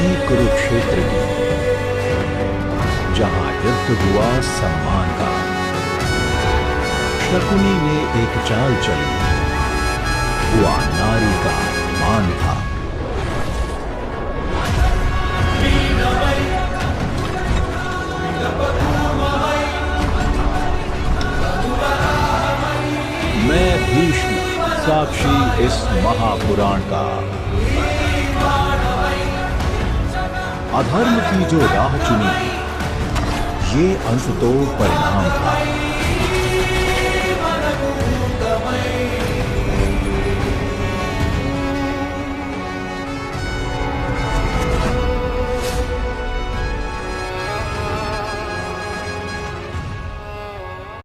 थी कुरुक्षेत्र की, जहां युद्ध हुआ सम्मान का। शकुनी ने एक चाल चली, हुआ नारी का मान था। मैं भीष्म, साक्षी इस महापुराण का। अधर्म की जो राह चुनी, ये अंत तो परिणाम था।